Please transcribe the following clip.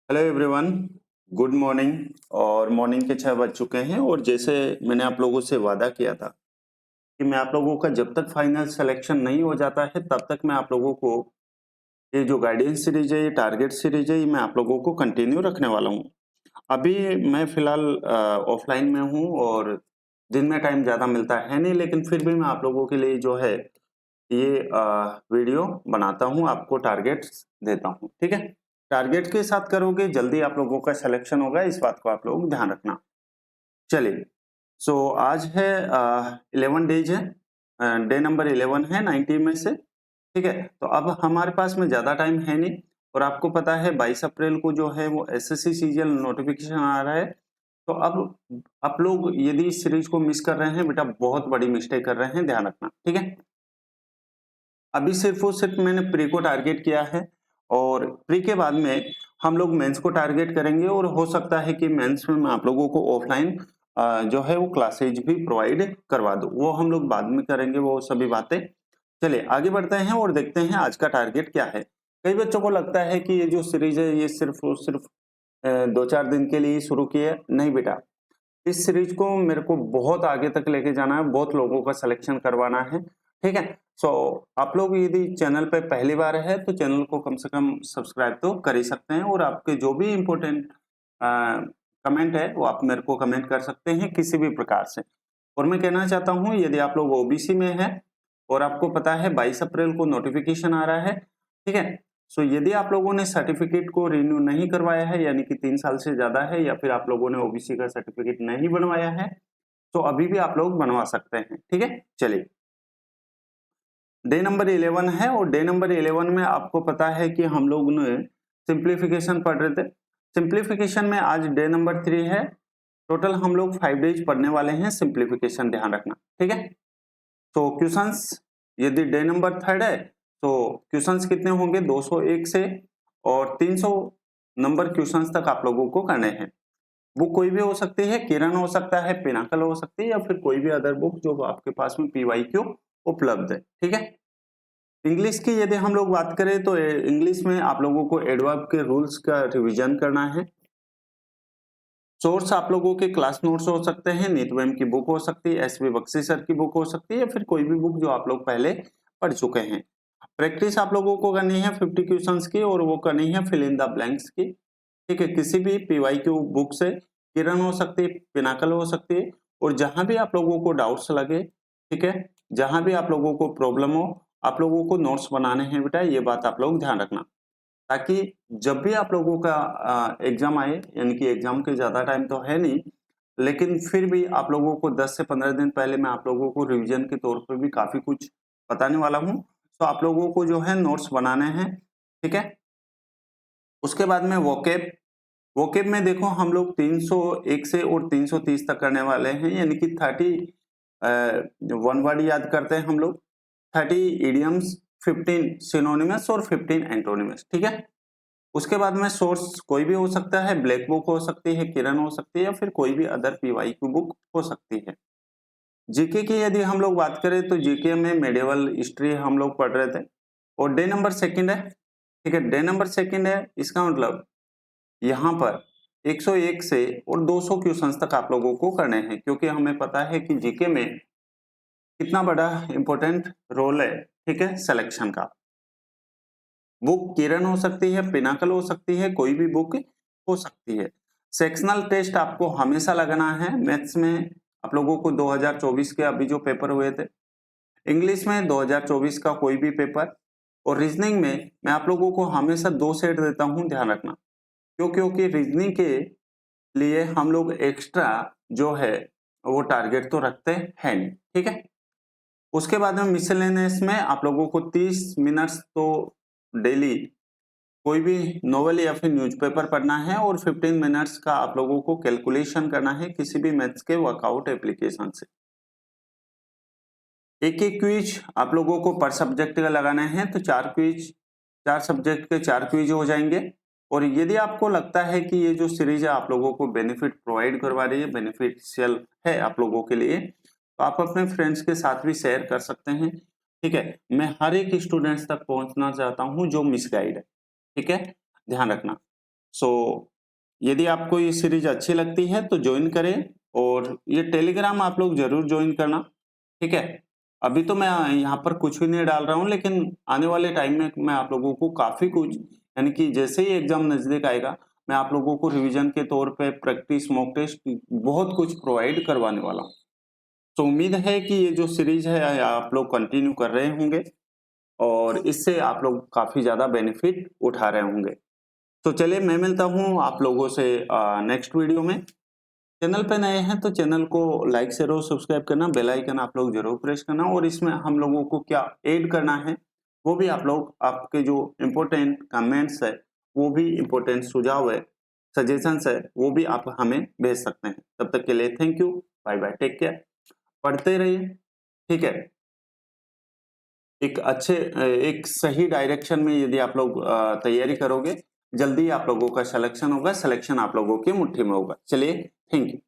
Hello everyone, good morning. और morning के 6 बज चुके हैं और जैसे मैंने आप लोगों से वादा किया था कि मैं आप लोगों का जब तक फाइनल सिलेक्शन नहीं हो जाता है तब तक मैं आप लोगों को ये जो गाइडेंस सीरीज है, ये टारगेट सीरीज है, ये मैं आप लोगों को कंटिन्यू रखने वाला हूँ। अभी मैं फिलहाल ऑफलाइन में हूँ और दिन में टाइम ज़्यादा मिलता है नहीं, लेकिन फिर भी मैं आप लोगों के लिए जो है ये वीडियो बनाता हूँ, आपको टारगेट्स देता हूँ। ठीक है, टारगेट के साथ करोगे जल्दी आप लोगों का सिलेक्शन होगा, इस बात को आप लोग ध्यान रखना। चलिए, सो आज है 11 डेज है, डे नंबर 11 है 90 में से। ठीक है, तो अब हमारे पास में ज्यादा टाइम है नहीं और आपको पता है 22 अप्रैल को जो है वो एसएससी सीजीएल नोटिफिकेशन आ रहा है। तो अब आप लोग यदि इस सीरीज को मिस कर रहे हैं बेटा, बहुत बड़ी मिस्टेक कर रहे हैं, ध्यान रखना। ठीक है, अभी सिर्फ और सिर्फ मैंने प्री को टारगेट किया है और प्री के बाद में हम लोग मेंस को टारगेट करेंगे और हो सकता है कि मेंस में मैं आप लोगों को ऑफलाइन जो है वो क्लासेज भी प्रोवाइड करवा दूं, वो हम लोग बाद में करेंगे वो सभी बातें। चलिए आगे बढ़ते हैं और देखते हैं आज का टारगेट क्या है। कई बच्चों को लगता है कि ये जो सीरीज है ये सिर्फ और सिर्फ 2-4 दिन के लिए शुरू की है। नहीं बेटा, इस सीरीज को मेरे को बहुत आगे तक लेके जाना है, बहुत लोगों का सिलेक्शन करवाना है। ठीक है, सो आप लोग यदि चैनल पे पहली बार है तो चैनल को कम से कम सब्सक्राइब तो कर ही सकते हैं और आपके जो भी इम्पोर्टेंट कमेंट है वो आप मेरे को कमेंट कर सकते हैं किसी भी प्रकार से। और मैं कहना चाहता हूँ यदि आप लोग ओबीसी में है और आपको पता है 22 अप्रैल को नोटिफिकेशन आ रहा है। ठीक है, सो यदि आप लोगों ने सर्टिफिकेट को रिन्यू नहीं करवाया है, यानी कि 3 साल से ज्यादा है, या फिर आप लोगों ने ओबीसी का सर्टिफिकेट नहीं बनवाया है, तो अभी भी आप लोग बनवा सकते हैं। ठीक है, चलिए डे नंबर 11 है और डे नंबर 11 में आपको पता है कि हम लोग ने सिंप्लीफिकेशन पढ़ रहे थे। सिंप्लीफिकेशन में आज डे नंबर 3 है। टोटल हम लोग 5 डेज पढ़ने वाले हैं सिंप्लीफिकेशन, ध्यान रखना। ठीक है, तो क्वेश्चंस यदि डे नंबर 3 है तो क्वेश्चंस कितने होंगे 201 से और 300 नंबर क्वेश्चंस तक आप लोगों को करने हैं। बुक कोई भी हो सकती है, किरण हो सकता है, पिनाकल हो सकती है, या फिर कोई भी अदर बुक जो आपके पास में पीवाईक्यू उपलब्ध है। ठीक है, इंग्लिश की यदि हम लोग बात करें तो इंग्लिश में आप लोगों को एडवर्ब के रूल्स का रिवीजन करना है। सोर्स आप लोगों के क्लास नोट्स हो सकते हैं, नीतवेम की बुक हो सकती है, एसबी बख्शी सर की बुक हो सकती है, या फिर कोई भी बुक जो आप लोग पहले पढ़ चुके हैं। प्रैक्टिस आप लोगों को करनी है 50 क्वेश्चंस की और वो करनी है फिल इन द ब्लैंक्स की। ठीक है, किसी भी पीवाईक्यू बुक से, किरण हो सकती है, पिनाकल हो सकती है, और जहां भी आप लोगों को डाउट्स लगे, ठीक है, जहां भी आप लोगों को प्रॉब्लम हो, आप लोगों को नोट्स बनाने हैं बेटा, ये बात आप लोग ध्यान रखना, ताकि जब भी आप लोगों का एग्जाम आए, यानी कि एग्जाम के ज्यादा टाइम तो है नहीं, लेकिन फिर भी आप लोगों को 10 से 15 दिन पहले मैं आप लोगों को रिवीजन के तौर पर भी काफी कुछ बताने वाला हूँ। तो आप लोगों को जो है नोट्स बनाने हैं। ठीक है, उसके बाद में वोकेब, वोकेब में देखो हम लोग 301 से और 330 तक करने वाले हैं, यानी कि 30 वन वर्ड याद करते हैं हम लोग, 30 इडियम्स, 15 सिनोनिमस और 15 एंटोनिमस। ठीक है, उसके बाद में सोर्स कोई भी हो सकता है, ब्लैक बुक हो सकती है, किरण हो सकती है, या फिर कोई भी अदर पीवाईक्यू बुक हो सकती है। जीके की यदि हम लोग बात करें तो जीके में मेडिवल हिस्ट्री हम लोग पढ़ रहे थे और डे नंबर 2 है। ठीक है, डे नंबर 2 है, इसका मतलब यहाँ पर 101 से और 200 क्वेश्चंस तक आप लोगों को करने हैं, क्योंकि हमें पता है कि जीके में कितना बड़ा इंपॉर्टेंट रोल है। ठीक है, सिलेक्शन का। बुक किरण हो सकती है, पिनाकल हो सकती है, कोई भी बुक हो सकती है। सेक्शनल टेस्ट आपको हमेशा लगाना है। मैथ्स में आप लोगों को 2024 के अभी जो पेपर हुए थे, इंग्लिश में 2024 का कोई भी पेपर, और रीजनिंग में मैं आप लोगों को हमेशा 2 सेट देता हूं, ध्यान रखना। क्योंकि रीजनिंग के लिए हम लोग एक्स्ट्रा जो है वो टारगेट तो रखते हैं नहीं। ठीक है, उसके बाद में मिसलेनियस में आप लोगों को 30 मिनट्स तो डेली कोई भी नोवेल या फिर न्यूज़पेपर पढ़ना है और 15 मिनट्स का आप लोगों को कैलकुलेशन करना है किसी भी मैथ्स के वर्कआउट एप्लीकेशन से। एक एक क्विज आप लोगों को पर सब्जेक्ट का लगाना है, तो 4 क्विज, 4 सब्जेक्ट के 4 क्विज हो जाएंगे। और यदि आपको लगता है कि ये जो सीरीज है आप लोगों को बेनिफिट प्रोवाइड करवा रही है, बेनिफिशियल है आप लोगों के लिए, तो आप अपने फ्रेंड्स के साथ भी शेयर कर सकते हैं। ठीक है, मैं हर एक स्टूडेंट्स तक पहुंचना चाहता हूं जो मिसगाइड है। ठीक है, ध्यान रखना। सो यदि आपको ये सीरीज अच्छी लगती है तो ज्वाइन करें, और ये टेलीग्राम आप लोग जरूर ज्वाइन करना, ठीक है। अभी तो मैं यहाँ पर कुछ भी नहीं डाल रहा हूँ, लेकिन आने वाले टाइम में मैं आप लोगों को काफी कुछ, यानी कि जैसे ही एग्जाम नजदीक आएगा मैं आप लोगों को रिवीजन के तौर पे प्रैक्टिस, मॉक टेस्ट, बहुत कुछ प्रोवाइड करवाने वाला हूँ। तो उम्मीद है कि ये जो सीरीज है आप लोग कंटिन्यू कर रहे होंगे और इससे आप लोग काफी ज्यादा बेनिफिट उठा रहे होंगे। तो चलिए मैं मिलता हूँ आप लोगों से नेक्स्ट वीडियो में। चैनल पे नए हैं तो चैनल को लाइक शेयर और सब्सक्राइब करना, बेल आइकन आप लोग जरूर प्रेस करना, और इसमें हम लोगों को क्या ऐड करना है वो भी आप लोग, आपके जो इम्पोर्टेंट कमेंट्स है, वो भी इम्पोर्टेंट सुझाव है, सजेशंस है, वो भी आप हमें भेज सकते हैं। तब तक के लिए thank you, bye bye, take care, पढ़ते रहिए, ठीक है। एक सही डायरेक्शन में यदि आप लोग तैयारी करोगे, जल्दी आप लोगों का सिलेक्शन होगा, सिलेक्शन आप लोगों की मुट्ठी में होगा। चलिए, थैंक यू।